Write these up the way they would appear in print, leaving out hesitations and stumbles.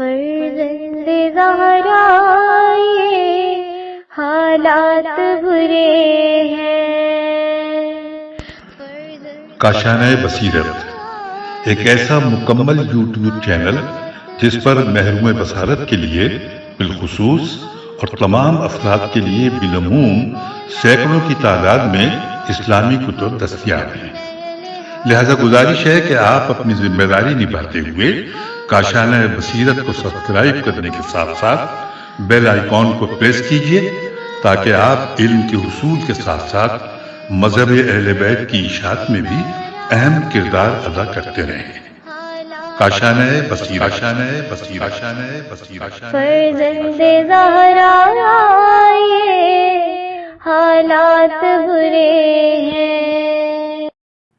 فرزند زہرا یہ حالات برے ہیں۔ کاشانۂ بصیرت ایک ایسا مکمل یوٹیوب چینل جس پر محروم بصارت کے لیے بالخصوص اور تمام افراد کے لیے بالعموم سینکڑوں کی تعداد میں اسلامی کتب دستیاب ہیں۔ لہذا گزارش ہے کہ آپ اپنی ذمہ داری نبھاتے ہوئے کاشانۂ بصیرت کو سبسکرائب کرنے کے ساتھ ساتھ بیل آئیکن کو پریس کیجیے تاکہ آپ علم کے حصول کے ساتھ ساتھ مذہب اہل بیت کی اشاعت میں بھی اہم کردار ادا کرتے رہیں۔ کاشانۂ بصیرت، کاشانۂ بصیرت، کاشانۂ بصیرت۔ فرزند زہرا یہ حالات برے ہیں۔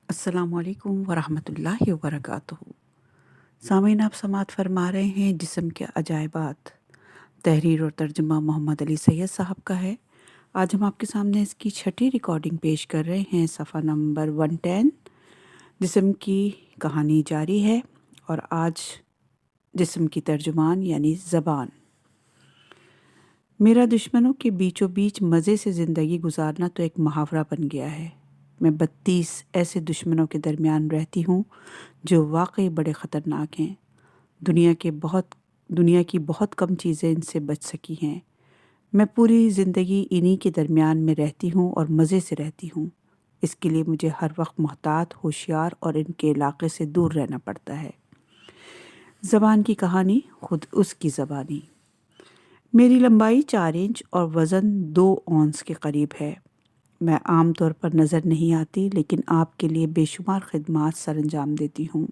السلام علیکم ورحمۃ اللہ وبرکاتہ۔ سامعین، آپ سماعت فرما رہے ہیں جسم کے عجائبات، تحریر اور ترجمہ محمد علی سید صاحب کا ہے۔ آج ہم آپ کے سامنے اس کی 6ٹھی ریکارڈنگ پیش کر رہے ہیں، صفحہ نمبر 110۔ جسم کی کہانی جاری ہے اور آج جسم کی ترجمان یعنی زبان۔ میرا دشمنوں کے بیچوں بیچ مزے سے زندگی گزارنا تو ایک محاورہ بن گیا ہے۔ میں 32 ایسے دشمنوں کے درمیان رہتی ہوں جو واقعی بڑے خطرناک ہیں۔ دنیا کی بہت کم چیزیں ان سے بچ سکی ہیں۔ میں پوری زندگی انہی کے درمیان میں رہتی ہوں اور مزے سے رہتی ہوں۔ اس کے لیے مجھے ہر وقت محتاط، ہوشیار اور ان کے علاقے سے دور رہنا پڑتا ہے۔ زبان کی کہانی، خود اس کی زبانی۔ میری لمبائی 4 انچ اور وزن 2 اونس کے قریب ہے۔ میں عام طور پر نظر نہیں آتی، لیکن آپ کے لیے بے شمار خدمات سر انجام دیتی ہوں۔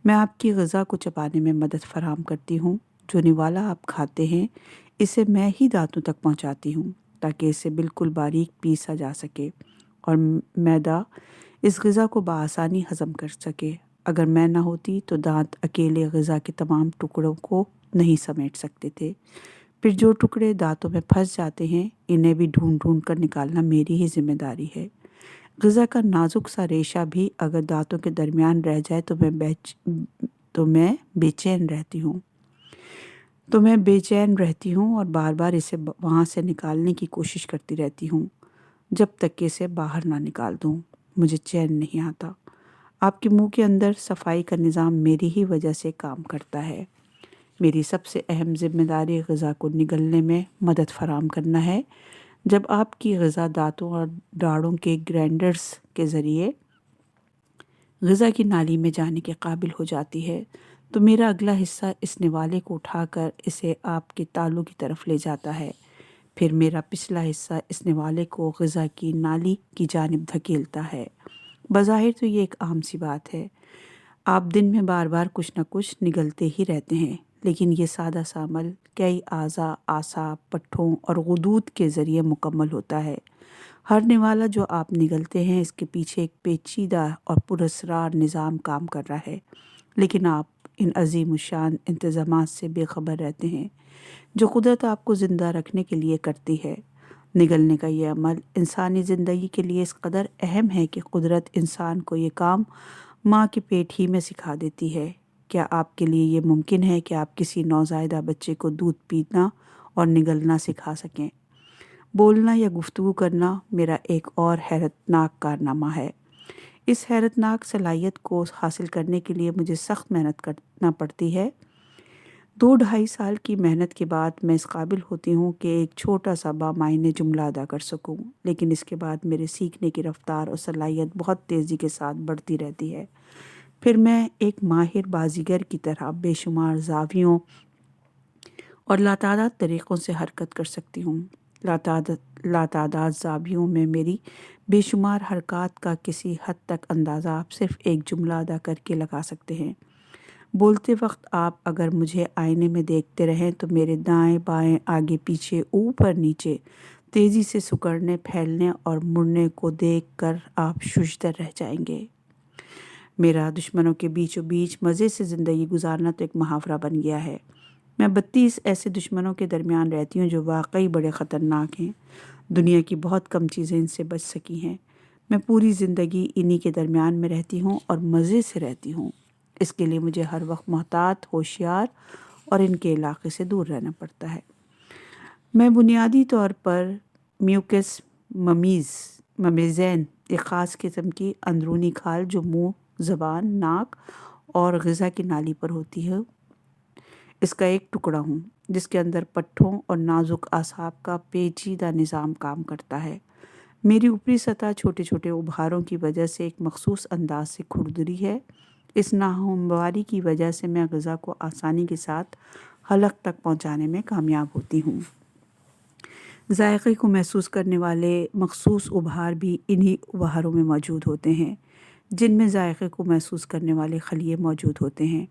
میں آپ کی غذا کو چبانے میں مدد فراہم کرتی ہوں۔ جو نوالا آپ کھاتے ہیں اسے میں ہی دانتوں تک پہنچاتی ہوں تاکہ اسے بالکل باریک پیسا جا سکے اور معدہ اس غذا کو بآسانی ہضم کر سکے۔ اگر میں نہ ہوتی تو دانت اکیلے غذا کے تمام ٹکڑوں کو نہیں سمیٹ سکتے تھے۔ پھر جو ٹکڑے دانتوں میں پھنس جاتے ہیں انہیں بھی ڈھونڈ ڈھونڈ کر نکالنا میری ہی ذمہ داری ہے۔ غذا کا نازک سا ریشہ بھی اگر دانتوں کے درمیان رہ جائے تو میں بے چین رہتی ہوں اور بار بار اسے وہاں سے نکالنے کی کوشش کرتی رہتی ہوں جب تک کہ اسے باہر نہ نکال دوں۔ مجھے چین نہیں آتا۔ آپ کے منہ کے اندر صفائی کا نظام میری ہی وجہ سے کام کرتا ہے۔ میری سب سے اہم ذمہ داری غذا کو نگلنے میں مدد فراہم کرنا ہے۔ جب آپ کی غذا دانتوں اور داڑھوں کے گرائنڈرز کے ذریعے غذا کی نالی میں جانے کے قابل ہو جاتی ہے تو میرا اگلا حصہ اس نوالے کو اٹھا کر اسے آپ کے تالوں کی طرف لے جاتا ہے۔ پھر میرا پچھلا حصہ اس نوالے کو غذا کی نالی کی جانب دھکیلتا ہے۔ بظاہر تو یہ ایک عام سی بات ہے۔ آپ دن میں بار بار کچھ نہ کچھ نگلتے ہی رہتے ہیں، لیکن یہ سادہ سا عمل کئی اعضاء، اعصاب، پٹھوں اور غدود کے ذریعے مکمل ہوتا ہے۔ ہر نوالا جو آپ نگلتے ہیں اس کے پیچھے ایک پیچیدہ اور پراسرار نظام کام کر رہا ہے، لیکن آپ ان عظیم الشان انتظامات سے بے خبر رہتے ہیں جو قدرت آپ کو زندہ رکھنے کے لیے کرتی ہے۔ نگلنے کا یہ عمل انسانی زندگی کے لیے اس قدر اہم ہے کہ قدرت انسان کو یہ کام ماں کے پیٹ ہی میں سکھا دیتی ہے۔ کیا آپ کے لیے یہ ممکن ہے کہ آپ کسی نوزائیدہ بچے کو دودھ پینا اور نگلنا سکھا سکیں؟ بولنا یا گفتگو کرنا میرا ایک اور حیرتناک کارنامہ ہے۔ اس حیرتناک صلاحیت کو حاصل کرنے کے لیے مجھے سخت محنت کرنا پڑتی ہے۔ 2-2.5 سال کی محنت کے بعد میں اس قابل ہوتی ہوں کہ ایک چھوٹا سا بامعنی جملہ ادا کر سکوں، لیکن اس کے بعد میرے سیکھنے کی رفتار اور صلاحیت بہت تیزی کے ساتھ بڑھتی رہتی ہے۔ پھر میں ایک ماہر بازیگر کی طرح بے شمار زاویوں اور لاتعداد طریقوں سے حرکت کر سکتی ہوں۔ لاتعداد زاویوں میں میری بے شمار حرکات کا کسی حد تک اندازہ آپ صرف ایک جملہ ادا کر کے لگا سکتے ہیں۔ بولتے وقت آپ اگر مجھے آئینے میں دیکھتے رہیں تو میرے دائیں بائیں، آگے پیچھے، اوپر نیچے تیزی سے سکڑنے، پھیلنے اور مڑنے کو دیکھ کر آپ ششدر رہ جائیں گے۔ میرا دشمنوں کے بیچوں بیچ مزے سے زندگی گزارنا تو ایک محاورہ بن گیا ہے۔ میں 32 ایسے دشمنوں کے درمیان رہتی ہوں جو واقعی بڑے خطرناک ہیں۔ دنیا کی بہت کم چیزیں ان سے بچ سکی ہیں۔ میں پوری زندگی انہی کے درمیان میں رہتی ہوں اور مزے سے رہتی ہوں۔ اس کے لیے مجھے ہر وقت محتاط، ہوشیار اور ان کے علاقے سے دور رہنا پڑتا ہے۔ میں بنیادی طور پر میوکس ممیزین، ایک خاص قسم کی اندرونی کھال جو منہ، زبان، ناک اور غذا کی نالی پر ہوتی ہے، اس کا ایک ٹکڑا ہوں جس کے اندر پٹھوں اور نازک اعصاب کا پیچیدہ نظام کام کرتا ہے۔ میری اوپری سطح چھوٹے چھوٹے ابھاروں کی وجہ سے ایک مخصوص انداز سے کھردری ہے۔ اس ناہمواری کی وجہ سے میں غذا کو آسانی کے ساتھ حلق تک پہنچانے میں کامیاب ہوتی ہوں۔ ذائقے کو محسوس کرنے والے مخصوص ابھار بھی انہی ابھاروں میں موجود ہوتے ہیں جن میں ذائقے کو محسوس کرنے والے خلیے موجود ہوتے ہیں۔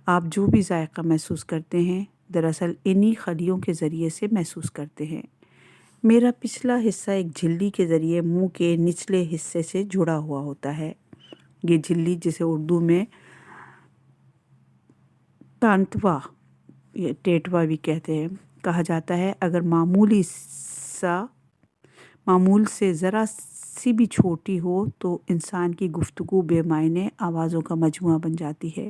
آپ جو بھی ذائقہ محسوس کرتے ہیں دراصل انہی خلیوں کے ذریعے سے محسوس کرتے ہیں۔ میرا پچھلا حصہ ایک جھلی کے ذریعے منہ کے نچلے حصے سے جڑا ہوا ہوتا ہے۔ یہ جھلی، جسے اردو میں ٹانٹوا یا ٹیٹوا بھی کہتے ہیں، کہا جاتا ہے، اگر معمول سے ذرا سی بھی چھوٹی ہو تو انسان کی گفتگو بے معنی آوازوں کا مجموعہ بن جاتی ہے۔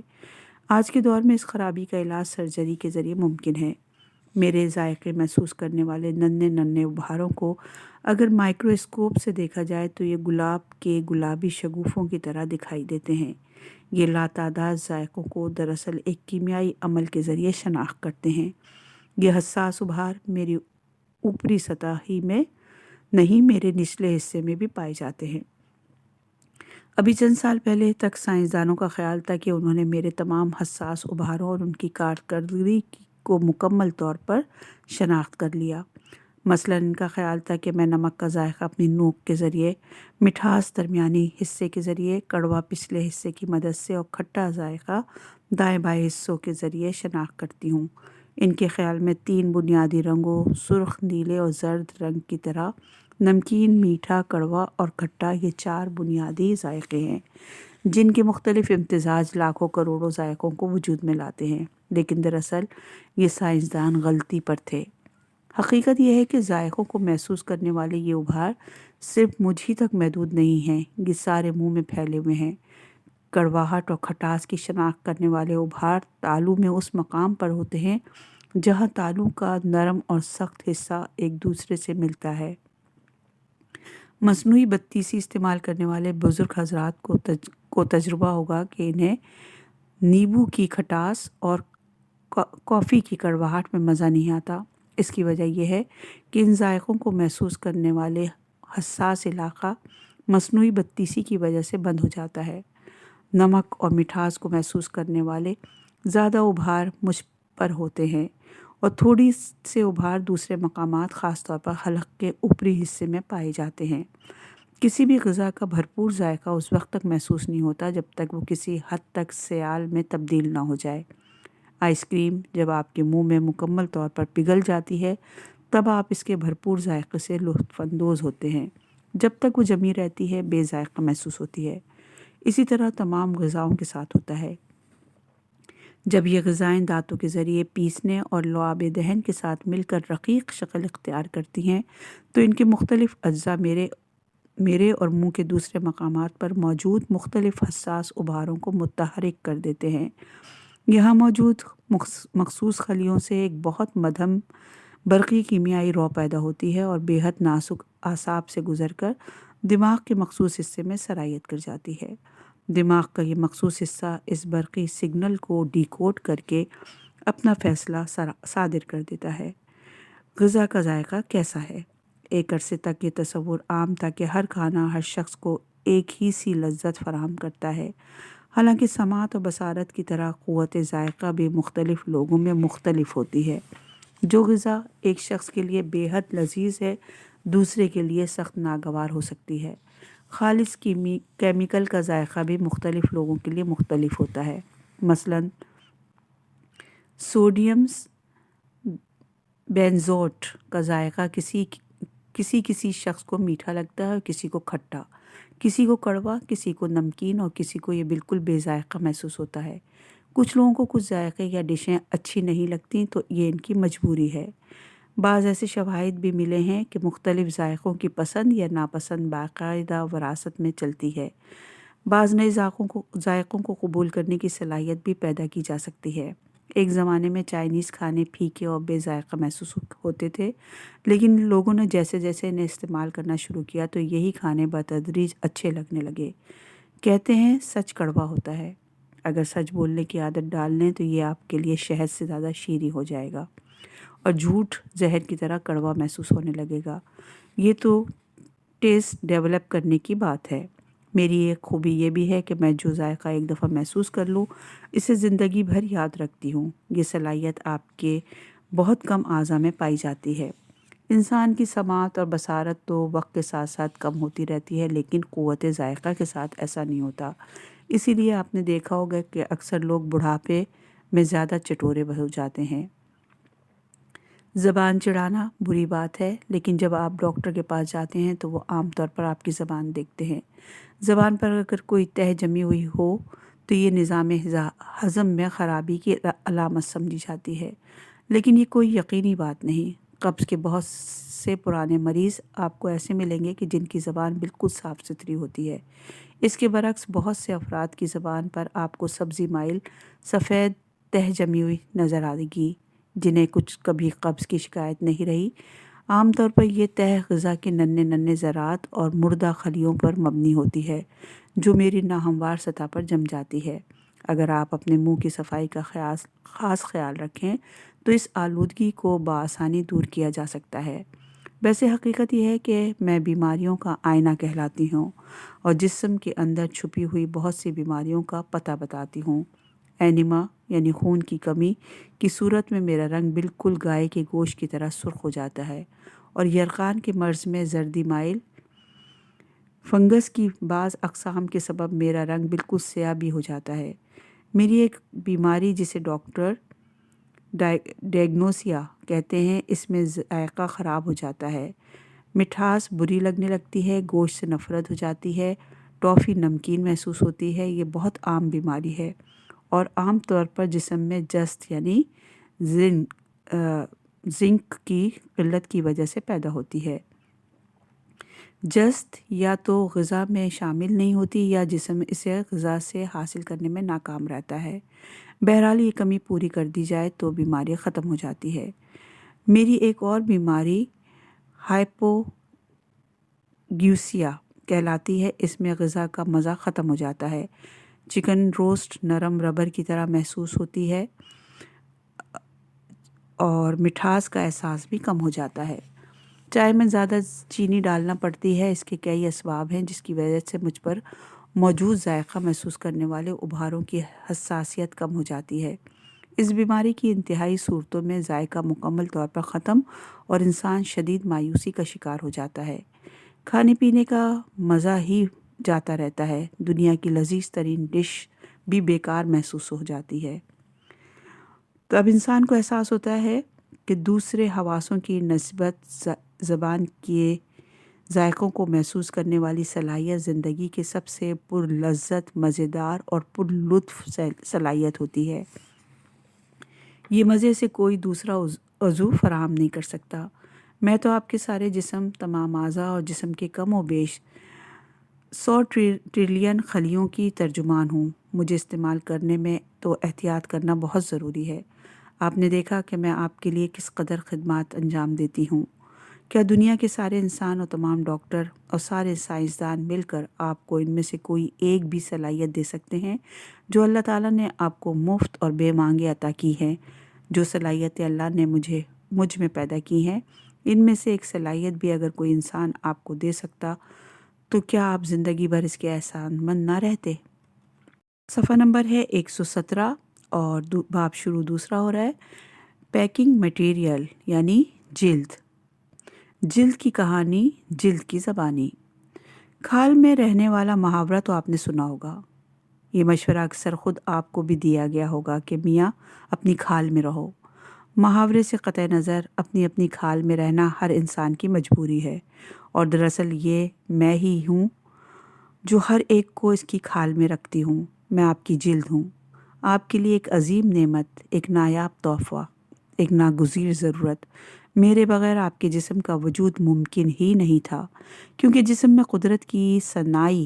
آج کے دور میں اس خرابی کا علاج سرجری کے ذریعے ممکن ہے۔ میرے ذائقے محسوس کرنے والے ننھے ابھاروں کو اگر مائکرواسکوپ سے دیکھا جائے تو یہ گلاب کے گلابی شگوفوں کی طرح دکھائی دیتے ہیں۔ یہ لاتعداد ذائقوں کو دراصل ایک کیمیائی عمل کے ذریعے شناخت کرتے ہیں۔ یہ حساس ابھار میری اوپری سطح ہی میں نہیں، میرے نچلے حصے میں بھی پائے جاتے ہیں۔ ابھی چند سال پہلے تک سائنسدانوں کا خیال تھا کہ انہوں نے میرے تمام حساس ابھاروں اور ان کی کارکردگی کو مکمل طور پر شناخت کر لیا۔ مثلاً ان کا خیال تھا کہ میں نمک کا ذائقہ اپنی نوک کے ذریعے، مٹھاس درمیانی حصے کے ذریعے، کڑوا پچھلے حصے کی مدد سے اور کھٹا ذائقہ دائیں بائیں حصوں کے ذریعے شناخت کرتی ہوں۔ ان کے خیال میں 3 بنیادی رنگوں، سرخ، نیلے اور زرد رنگ کی طرح نمکین، میٹھا، کڑوا اور کھٹا، یہ 4 بنیادی ذائقے ہیں جن کے مختلف امتزاج لاکھوں کروڑوں ذائقوں کو وجود میں لاتے ہیں۔ لیکن دراصل یہ سائنسدان غلطی پر تھے۔ حقیقت یہ ہے کہ ذائقوں کو محسوس کرنے والے یہ ابھار صرف مجھ ہی تک محدود نہیں ہیں، یہ سارے منہ میں پھیلے ہوئے ہیں۔ کڑواہٹ اور کھٹاس کی شناخت کرنے والے ابھار تالو میں اس مقام پر ہوتے ہیں جہاں تالو کا نرم اور سخت حصہ ایک دوسرے سے ملتا ہے۔ مصنوعی بتیسی استعمال کرنے والے بزرگ حضرات کو تجربہ ہوگا کہ انہیں نیبو کی کھٹاس اور کافی کی کڑواہٹ میں مزہ نہیں آتا۔ اس کی وجہ یہ ہے کہ ان ذائقوں کو محسوس کرنے والے حساس علاقہ مصنوعی بتیسی کی وجہ سے بند ہو جاتا ہے۔ نمک اور مٹھاس کو محسوس کرنے والے زیادہ ابھار مجھ پر ہوتے ہیں اور تھوڑی سے ابھار دوسرے مقامات، خاص طور پر حلق کے اوپری حصے میں پائے جاتے ہیں۔ کسی بھی غذا کا بھرپور ذائقہ اس وقت تک محسوس نہیں ہوتا جب تک وہ کسی حد تک سیال میں تبدیل نہ ہو جائے۔ آئس کریم جب آپ کے منہ میں مکمل طور پر پگھل جاتی ہے تب آپ اس کے بھرپور ذائقے سے لطف اندوز ہوتے ہیں۔ جب تک وہ جمی رہتی ہے بے ذائقہ محسوس ہوتی ہے۔ اسی طرح تمام غذاؤں کے ساتھ ہوتا ہے۔ جب یہ غذائیں دانتوں کے ذریعے پیسنے اور لعاب دہن کے ساتھ مل کر رقیق شکل اختیار کرتی ہیں تو ان کے مختلف اجزاء میرے اور منہ کے دوسرے مقامات پر موجود مختلف حساس ابھاروں کو متحرک کر دیتے ہیں۔ یہاں موجود مخصوص خلیوں سے ایک بہت مدھم برقی کیمیائی رو پیدا ہوتی ہے اور بے حد نازک اعصاب سے گزر کر دماغ کے مخصوص حصے میں سرایت کر جاتی ہے۔ دماغ کا یہ مخصوص حصہ اس برقی سگنل کو ڈیکوڈ کر کے اپنا فیصلہ صادر کر دیتا ہے۔ غذا کا ذائقہ کیسا ہے؟ ایک عرصے تک یہ تصور عام تھا کہ ہر کھانا ہر شخص کو ایک ہی سی لذت فراہم کرتا ہے، حالانکہ سماعت اور بصارت کی طرح قوت ذائقہ بھی مختلف لوگوں میں مختلف ہوتی ہے۔ جو غذا ایک شخص کے لیے بے حد لذیذ ہے دوسرے کے لیے سخت ناگوار ہو سکتی ہے۔ خالص کیمیکل کا ذائقہ بھی مختلف لوگوں کے لیے مختلف ہوتا ہے۔ مثلاً سوڈیم بینزوٹ کا ذائقہ کسی شخص کو میٹھا لگتا ہے اور کسی کو کھٹا، کسی کو کڑوا، کسی کو نمکین اور کسی کو یہ بالکل بے ذائقہ محسوس ہوتا ہے۔ کچھ لوگوں کو کچھ ذائقے یا ڈشیں اچھی نہیں لگتیں تو یہ ان کی مجبوری ہے۔ بعض ایسے شواہد بھی ملے ہیں کہ مختلف ذائقوں کی پسند یا ناپسند باقاعدہ وراثت میں چلتی ہے۔ بعض نئے ذائقوں کو قبول کرنے کی صلاحیت بھی پیدا کی جا سکتی ہے۔ ایک زمانے میں چائنیز کھانے پھیکے اور بے ذائقہ محسوس ہوتے تھے، لیکن لوگوں نے جیسے جیسے انہیں استعمال کرنا شروع کیا تو یہی کھانے بتدریج اچھے لگنے لگے۔ کہتے ہیں سچ کڑوا ہوتا ہے، اگر سچ بولنے کی عادت ڈال لیں تو یہ آپ کے لیے شہد سے زیادہ شیریں ہو جائے گا اور جھوٹ زہر کی طرح کڑوا محسوس ہونے لگے گا۔ یہ تو ٹیسٹ ڈیولپ کرنے کی بات ہے۔ میری ایک خوبی یہ بھی ہے کہ میں جو ذائقہ ایک دفعہ محسوس کر لوں اسے زندگی بھر یاد رکھتی ہوں۔ یہ صلاحیت آپ کے بہت کم اعضاء میں پائی جاتی ہے۔ انسان کی سماعت اور بصارت تو وقت کے ساتھ ساتھ کم ہوتی رہتی ہے، لیکن قوت ذائقہ کے ساتھ ایسا نہیں ہوتا۔ اسی لیے آپ نے دیکھا ہوگا کہ اکثر لوگ بڑھاپے میں زیادہ چٹورے ہو جاتے ہیں۔ زبان چڑھانا بری بات ہے، لیکن جب آپ ڈاکٹر کے پاس جاتے ہیں تو وہ عام طور پر آپ کی زبان دیکھتے ہیں۔ زبان پر اگر کوئی تہ جمی ہوئی ہو تو یہ نظام ہضم میں خرابی کی علامت سمجھی جاتی ہے، لیکن یہ کوئی یقینی بات نہیں۔ قبض کے بہت سے پرانے مریض آپ کو ایسے ملیں گے کہ جن کی زبان بالکل صاف ستھری ہوتی ہے۔ اس کے برعکس بہت سے افراد کی زبان پر آپ کو سبزی مائل سفید تہ جمی ہوئی نظر آئے گی، جنہیں کچھ کبھی قبض کی شکایت نہیں رہی۔ عام طور پر یہ تہ غذا کے ننھے ذرات اور مردہ خلیوں پر مبنی ہوتی ہے جو میری ناہموار سطح پر جم جاتی ہے۔ اگر آپ اپنے منہ کی صفائی کا خاص خیال رکھیں تو اس آلودگی کو بآسانی دور کیا جا سکتا ہے۔ ویسے حقیقت یہ ہے کہ میں بیماریوں کا آئینہ کہلاتی ہوں اور جسم کے اندر چھپی ہوئی بہت سی بیماریوں کا پتہ بتاتی ہوں۔ اینیما یعنی خون کی کمی کی صورت میں میرا رنگ بالکل گائے کے گوشت کی طرح سرخ ہو جاتا ہے، اور یرقان کے مرض میں زردی مائل فنگس کی بعض اقسام کے سبب میرا رنگ بالکل سیاہ بھی ہو جاتا ہے۔ میری ایک بیماری جسے ڈاکٹر ڈیگنوسیا کہتے ہیں، اس میں ذائقہ خراب ہو جاتا ہے، مٹھاس بری لگنے لگتی ہے، گوشت سے نفرت ہو جاتی ہے، ٹافی نمکین محسوس ہوتی ہے۔ یہ بہت عام بیماری ہے اور عام طور پر جسم میں جست یعنی زنک کی قلت کی وجہ سے پیدا ہوتی ہے۔ جست یا تو غذا میں شامل نہیں ہوتی یا جسم اسے غذا سے حاصل کرنے میں ناکام رہتا ہے۔ بہرحال یہ کمی پوری کر دی جائے تو بیماری ختم ہو جاتی ہے۔ میری ایک اور بیماری ہائپوگیوسیا کہلاتی ہے۔ اس میں غذا کا مزہ ختم ہو جاتا ہے، چکن روسٹ نرم ربر کی طرح محسوس ہوتی ہے اور مٹھاس کا احساس بھی کم ہو جاتا ہے۔ چائے میں زیادہ چینی ڈالنا پڑتی ہے۔ اس کے کئی اسباب ہیں جس کی وجہ سے مجھ پر موجود ذائقہ محسوس کرنے والے ابھاروں کی حساسیت کم ہو جاتی ہے۔ اس بیماری کی انتہائی صورتوں میں ذائقہ مکمل طور پر ختم اور انسان شدید مایوسی کا شکار ہو جاتا ہے۔ کھانے پینے کا مزہ ہی جاتا رہتا ہے، دنیا کی لذیذ ترین ڈش بھی بیکار محسوس ہو جاتی ہے۔ تب انسان کو احساس ہوتا ہے کہ دوسرے حواسوں کی نسبت زبان کے ذائقوں کو محسوس کرنے والی صلاحیت زندگی کے سب سے پرلذت، مزیدار اور پرلطف صلاحیت ہوتی ہے۔ یہ مزے سے کوئی دوسرا عضو فراہم نہیں کر سکتا۔ میں تو آپ کے سارے جسم، تمام اعضاء اور جسم کے کم و بیش 100 ٹریلین خلیوں کی ترجمان ہوں۔ مجھے استعمال کرنے میں تو احتیاط کرنا بہت ضروری ہے۔ آپ نے دیکھا کہ میں آپ کے لیے کس قدر خدمات انجام دیتی ہوں۔ کیا دنیا کے سارے انسان اور تمام ڈاکٹر اور سارے سائنسدان مل کر آپ کو ان میں سے کوئی ایک بھی صلاحیت دے سکتے ہیں جو اللہ تعالیٰ نے آپ کو مفت اور بے مانگے عطا کی ہیں؟ جو صلاحیتیں اللہ نے مجھ میں پیدا کی ہیں، ان میں سے ایک صلاحیت بھی اگر کوئی انسان آپ کو دے سکتا تو کیا آپ زندگی بھر اس کے احسان مند نہ رہتے؟ صفحہ نمبر ہے 117 اور باب شروع دوسرا ہو رہا ہے۔ پیکنگ مٹیریل یعنی جلد کی کہانی، جلد کی زبانی۔ کھال میں رہنے والا محاورہ تو آپ نے سنا ہوگا۔ یہ مشورہ اکثر خود آپ کو بھی دیا گیا ہوگا کہ میاں اپنی کھال میں رہو۔ محاورے سے قطع نظر اپنی اپنی کھال میں رہنا ہر انسان کی مجبوری ہے، اور دراصل یہ میں ہی ہوں جو ہر ایک کو اس کی کھال میں رکھتی ہوں۔ میں آپ کی جلد ہوں، آپ کے لیے ایک عظیم نعمت، ایک نایاب تحفہ، ایک ناگزیر ضرورت۔ میرے بغیر آپ کے جسم کا وجود ممکن ہی نہیں تھا، کیونکہ جسم میں قدرت کی صنائی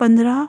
15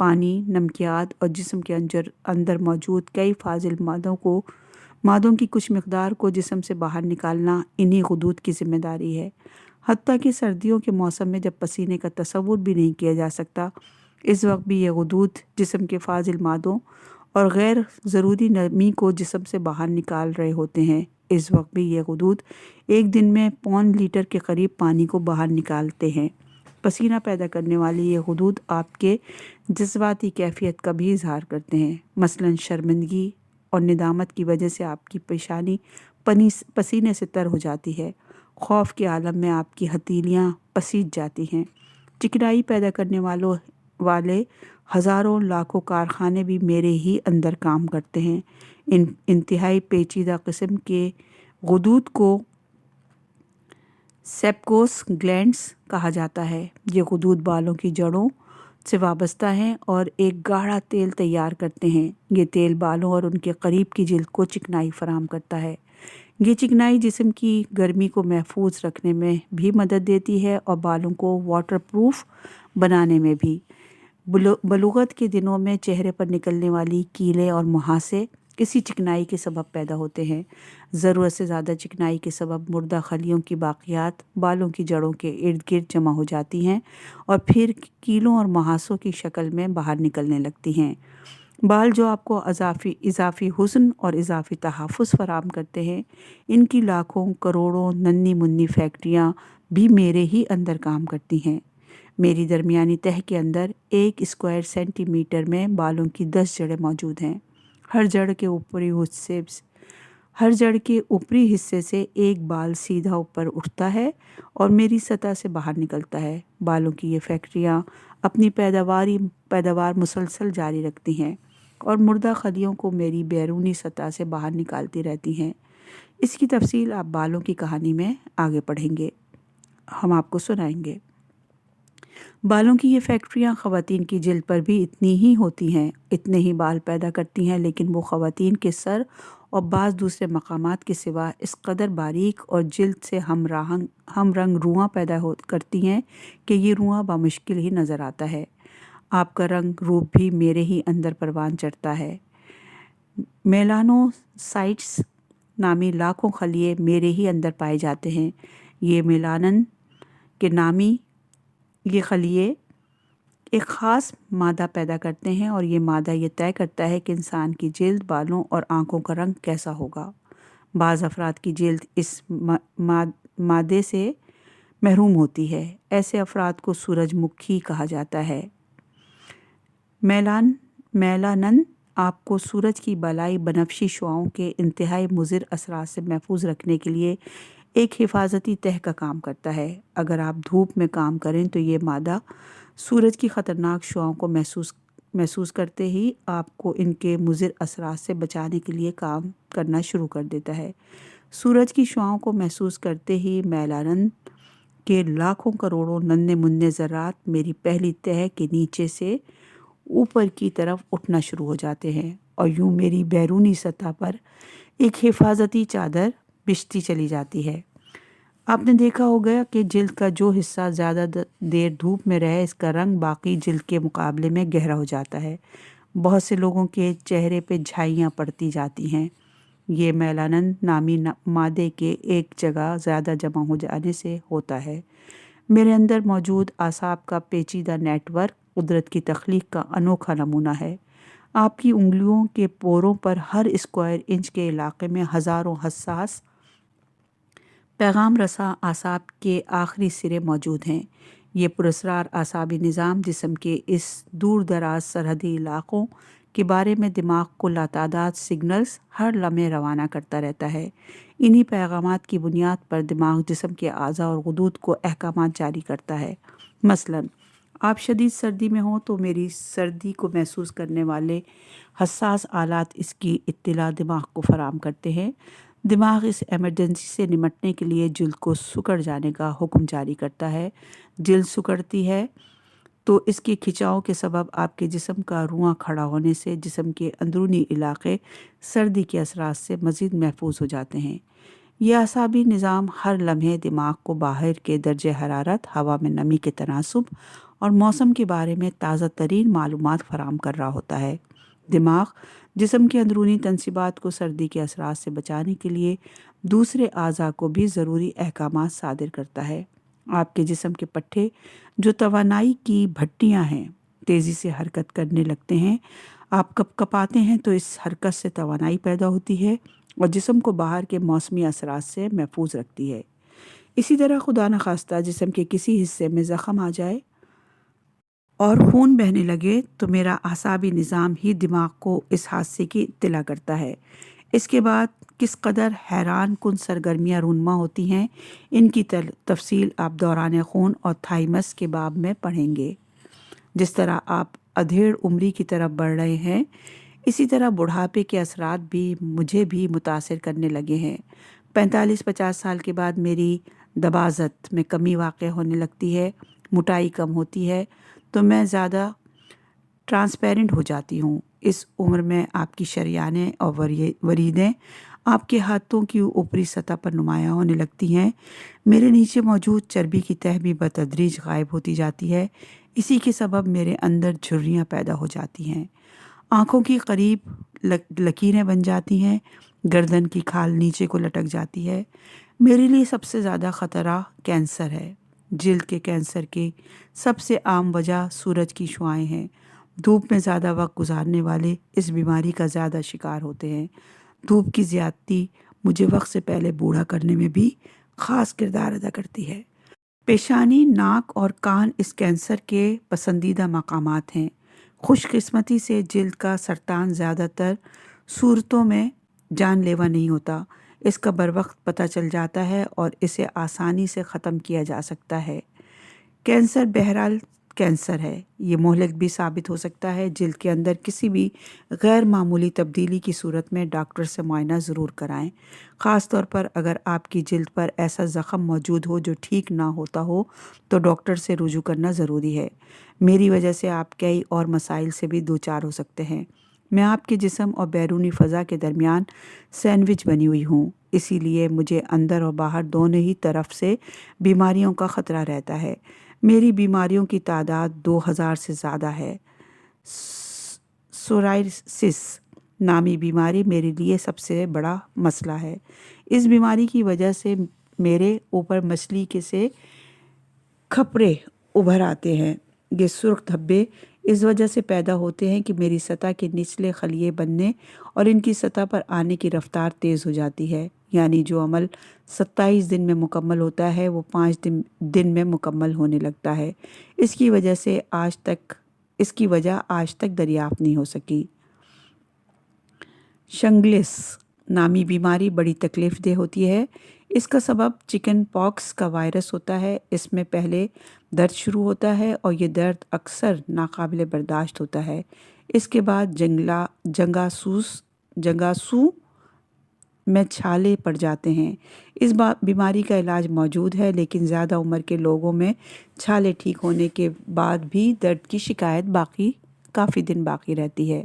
پانی، نمکیات اور جسم کے اندر موجود کئی فاضل مادوں کی کچھ مقدار کو جسم سے باہر نکالنا انہی غدود کی ذمہ داری ہے۔ حتیٰ کہ سردیوں کے موسم میں جب پسینے کا تصور بھی نہیں کیا جا سکتا، اس وقت بھی یہ غدود جسم کے فاضل مادوں اور غیر ضروری نمی کو جسم سے باہر نکال رہے ہوتے ہیں۔ اس وقت بھی یہ غدود ایک دن میں 0.5 لیٹر کے قریب پانی کو باہر نکالتے ہیں۔ پسینہ پیدا کرنے والی یہ غدود آپ کے جذباتی کیفیت کا بھی اظہار کرتے ہیں۔ مثلاً شرمندگی اور ندامت کی وجہ سے آپ کی پیشانی پسینے سے تر ہو جاتی ہے۔ خوف کے عالم میں آپ کی ہتھیلیاں پسیج جاتی ہیں۔ چکنائی پیدا کرنے والے ہزاروں لاکھوں کارخانے بھی میرے ہی اندر کام کرتے ہیں۔ ان انتہائی پیچیدہ قسم کے غدود کو سیبکوس گلینڈز کہا جاتا ہے۔ یہ غدود بالوں کی جڑوں سے وابستہ ہیں اور ایک گاڑھا تیل تیار کرتے ہیں۔ یہ تیل بالوں اور ان کے قریب کی جلد کو چکنائی فراہم کرتا ہے۔ یہ چکنائی جسم کی گرمی کو محفوظ رکھنے میں بھی مدد دیتی ہے اور بالوں کو واٹر پروف بنانے میں بھی۔ بلوغت کے دنوں میں چہرے پر نکلنے والی کیلیں اور مہاسے اسی چکنائی کے سبب پیدا ہوتے ہیں۔ ضرورت سے زیادہ چکنائی کے سبب مردہ خلیوں کی باقیات بالوں کی جڑوں کے ارد گرد جمع ہو جاتی ہیں اور پھر کیلوں اور مہاسوں کی شکل میں باہر نکلنے لگتی ہیں۔ بال جو آپ کو اضافی حسن اور اضافی تحفظ فراہم کرتے ہیں، ان کی لاکھوں کروڑوں ننھی منھی فیکٹریاں بھی میرے ہی اندر کام کرتی ہیں۔ میری درمیانی تہہ کے اندر 1 اسکوائر سینٹی میٹر میں بالوں کی 10 جڑیں موجود ہیں۔ ہر جڑ کے اوپری حصے سے ایک بال سیدھا اوپر اٹھتا ہے اور میری سطح سے باہر نکلتا ہے۔ بالوں کی یہ فیکٹریاں اپنی پیداوار مسلسل جاری رکھتی ہیں اور مردہ خلیوں کو میری بیرونی سطح سے باہر نکالتی رہتی ہیں۔ اس کی تفصیل آپ بالوں کی کہانی میں آگے پڑھیں گے، ہم آپ کو سنائیں گے۔ بالوں کی یہ فیکٹریاں خواتین کی جلد پر بھی اتنی ہی ہوتی ہیں، اتنے ہی بال پیدا کرتی ہیں، لیکن وہ خواتین کے سر اور بعض دوسرے مقامات کے سوا اس قدر باریک اور جلد سے ہم رنگ رواں پیدا کرتی ہیں کہ یہ رواں بامشکل ہی نظر آتا ہے۔ آپ کا رنگ روپ بھی میرے ہی اندر پروان چڑھتا ہے۔ میلانوسائٹس نامی لاکھوں خلیے میرے ہی اندر پائے جاتے ہیں۔ یہ میلانن کے نامی یہ خلیے ایک خاص مادہ پیدا کرتے ہیں اور یہ مادہ یہ طے کرتا ہے کہ انسان کی جلد، بالوں اور آنکھوں کا رنگ کیسا ہوگا۔ بعض افراد کی جلد اس مادے سے محروم ہوتی ہے۔ ایسے افراد کو سورج مکھی کہا جاتا ہے۔ میلانن آپ کو سورج کی بالائی بنفشی شعاؤں کے انتہائی مضر اثرات سے محفوظ رکھنے کے لیے ایک حفاظتی تہہ کا کام کرتا ہے۔ اگر آپ دھوپ میں کام کریں تو یہ مادہ سورج کی خطرناک شعاؤں کو محسوس کرتے ہی آپ کو ان کے مضر اثرات سے بچانے کے لیے کام کرنا شروع کر دیتا ہے۔ سورج کی شعاؤں کو محسوس کرتے ہی میلانن کے لاکھوں کروڑوں ننھے منھے ذرات میری پہلی تہہ کے نیچے سے اوپر کی طرف اٹھنا شروع ہو جاتے ہیں اور یوں میری بیرونی سطح پر ایک حفاظتی چادر بچھتی چلی جاتی ہے۔ آپ نے دیکھا ہوگا کہ جلد کا جو حصہ زیادہ دیر دھوپ میں رہے اس کا رنگ باقی جلد کے مقابلے میں گہرا ہو جاتا ہے۔ بہت سے لوگوں کے چہرے پہ جھائیاں پڑتی جاتی ہیں۔ یہ میلانن نامی مادے کے ایک جگہ زیادہ جمع ہو جانے سے ہوتا ہے۔ میرے اندر موجود اعصاب کا پیچیدہ نیٹ ورک قدرت کی تخلیق کا انوکھا نمونہ ہے۔ آپ کی انگلیوں کے پوروں پر ہر اسکوائر انچ کے علاقے میں ہزاروں حساس پیغام رساں اعصاب کے آخری سرے موجود ہیں۔ یہ پراسرار اعصابی نظام جسم کے اس دور دراز سرحدی علاقوں کے بارے میں دماغ کو لاتعداد سگنلز ہر لمحے روانہ کرتا رہتا ہے۔ انہی پیغامات کی بنیاد پر دماغ جسم کے اعضاء اور غدود کو احکامات جاری کرتا ہے۔ مثلاً آپ شدید سردی میں ہوں تو میری سردی کو محسوس کرنے والے حساس آلات اس کی اطلاع دماغ کو فراہم کرتے ہیں۔ دماغ اس ایمرجنسی سے نمٹنے کے لیے جلد کو سکڑ جانے کا حکم جاری کرتا ہے۔ جلد سکڑتی ہے تو اس کے کھچاؤ کے سبب آپ کے جسم کا رواں کھڑا ہونے سے جسم کے اندرونی علاقے سردی کے اثرات سے مزید محفوظ ہو جاتے ہیں۔ یہ اعصابی نظام ہر لمحے دماغ کو باہر کے درجہ حرارت، ہوا میں نمی کے تناسب اور موسم کے بارے میں تازہ ترین معلومات فراہم کر رہا ہوتا ہے۔ دماغ جسم کے اندرونی تنصیبات کو سردی کے اثرات سے بچانے کے لیے دوسرے اعضاء کو بھی ضروری احکامات صادر کرتا ہے۔ آپ کے جسم کے پٹھے جو توانائی کی بھٹیاں ہیں تیزی سے حرکت کرنے لگتے ہیں۔ آپ کپ کپاتے ہیں تو اس حرکت سے توانائی پیدا ہوتی ہے اور جسم کو باہر کے موسمی اثرات سے محفوظ رکھتی ہے۔ اسی طرح خدا نخواستہ جسم کے کسی حصے میں زخم آ جائے اور خون بہنے لگے تو میرا اعصابی نظام ہی دماغ کو اس حادثے کی اطلاع کرتا ہے۔ اس کے بعد کس قدر حیران کن سرگرمیاں رونما ہوتی ہیں، ان کی تفصیل آپ دوران خون اور تھائمس کے باب میں پڑھیں گے۔ جس طرح آپ ادھیڑ عمری کی طرف بڑھ رہے ہیں، اسی طرح بڑھاپے کے اثرات بھی مجھے بھی متاثر کرنے لگے ہیں۔ 45-50 سال کے بعد میری دباغت میں کمی واقع ہونے لگتی ہے، موٹائی کم ہوتی ہے تو میں زیادہ ٹرانسپیرنٹ ہو جاتی ہوں۔ اس عمر میں آپ کی شریانیں اور وریدیں آپ کے ہاتھوں کی اوپری سطح پر نمایاں ہونے لگتی ہیں۔ میرے نیچے موجود چربی کی تہہ بھی بتدریج غائب ہوتی جاتی ہے۔ اسی کے سبب میرے اندر جھریاں پیدا ہو جاتی ہیں، آنکھوں کی قریب لکیریں بن جاتی ہیں، گردن کی کھال نیچے کو لٹک جاتی ہے۔ میرے لیے سب سے زیادہ خطرہ کینسر ہے۔ جلد کے کینسر کی سب سے عام وجہ سورج کی شعاعیں ہیں۔ دھوپ میں زیادہ وقت گزارنے والے اس بیماری کا زیادہ شکار ہوتے ہیں۔ دھوپ کی زیادتی مجھے وقت سے پہلے بوڑھا کرنے میں بھی خاص کردار ادا کرتی ہے۔ پیشانی، ناک اور کان اس کینسر کے پسندیدہ مقامات ہیں۔ خوش قسمتی سے جلد کا سرطان زیادہ تر صورتوں میں جان لیوا نہیں ہوتا۔ اس کا بروقت پتہ چل جاتا ہے اور اسے آسانی سے ختم کیا جا سکتا ہے۔ کینسر بہرحال کینسر ہے، یہ مہلک بھی ثابت ہو سکتا ہے۔ جلد کے اندر کسی بھی غیر معمولی تبدیلی کی صورت میں ڈاکٹر سے معائنہ ضرور کرائیں، خاص طور پر اگر آپ کی جلد پر ایسا زخم موجود ہو جو ٹھیک نہ ہوتا ہو تو ڈاکٹر سے رجوع کرنا ضروری ہے۔ میری وجہ سے آپ کئی اور مسائل سے بھی دوچار ہو سکتے ہیں۔ میں آپ کے جسم اور بیرونی فضا کے درمیان سینڈوچ بنی ہوئی ہوں، اسی لیے مجھے اندر اور باہر دونوں ہی طرف سے بیماریوں کا خطرہ رہتا ہے۔ میری بیماریوں کی تعداد 2000 سے زیادہ ہے۔ سورائسس نامی بیماری میرے لیے سب سے بڑا مسئلہ ہے۔ اس بیماری کی وجہ سے میرے اوپر مچھلی کے سے کھپڑے ابھر آتے ہیں۔ یہ سرخ دھبے اس وجہ سے پیدا ہوتے ہیں کہ میری سطح کے نچلے خلیے بننے اور ان کی سطح پر آنے کی رفتار تیز ہو جاتی ہے، یعنی جو عمل 27 دن میں مکمل ہوتا ہے وہ 5 دن میں مکمل ہونے لگتا ہے۔ اس کی وجہ آج تک دریافت نہیں ہو سکی۔ شنگلس نامی بیماری بڑی تکلیف دہ ہوتی ہے۔ اس کا سبب چکن پاکس کا وائرس ہوتا ہے۔ اس میں پہلے درد شروع ہوتا ہے اور یہ درد اکثر ناقابل برداشت ہوتا ہے۔ اس کے بعد جنگاسو میں چھالے پڑ جاتے ہیں۔ اس بیماری کا علاج موجود ہے، لیکن زیادہ عمر کے لوگوں میں چھالے ٹھیک ہونے کے بعد بھی درد کی شکایت کافی دن باقی رہتی ہے۔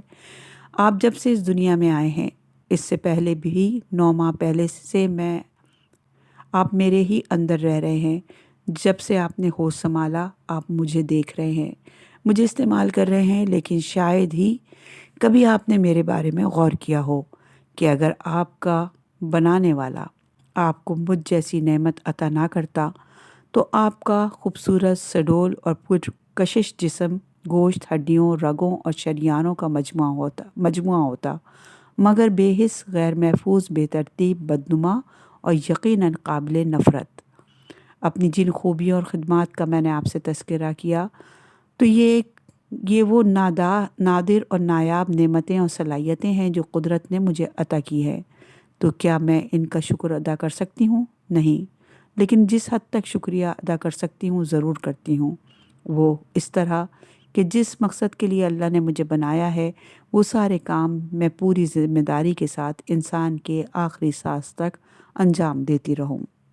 آپ جب سے اس دنیا میں آئے ہیں، اس سے پہلے بھی 9 ماہ پہلے سے آپ میرے ہی اندر رہ رہے ہیں۔ جب سے آپ نے ہوش سنبھالا آپ مجھے دیکھ رہے ہیں، مجھے استعمال کر رہے ہیں، لیکن شاید ہی کبھی آپ نے میرے بارے میں غور کیا ہو کہ اگر آپ کا بنانے والا آپ کو مجھ جیسی نعمت عطا نہ کرتا تو آپ کا خوبصورت سڈول اور پرکشش جسم گوشت، ہڈیوں، رگوں اور شریانوں کا مجموعہ ہوتا، مگر بے حس، غیر محفوظ، بے ترتیب، بدنما اور یقیناً قابل نفرت۔ اپنی جن خوبیوں اور خدمات کا میں نے آپ سے تذکرہ کیا تو یہ وہ نادر اور نایاب نعمتیں اور صلاحیتیں ہیں جو قدرت نے مجھے عطا کی ہے۔ تو کیا میں ان کا شکر ادا کر سکتی ہوں؟ نہیں، لیکن جس حد تک شکریہ ادا کر سکتی ہوں ضرور کرتی ہوں۔ وہ اس طرح کہ جس مقصد کے لیے اللہ نے مجھے بنایا ہے وہ سارے کام میں پوری ذمہ داری کے ساتھ انسان کے آخری سانس تک انجام دیتی رہوں۔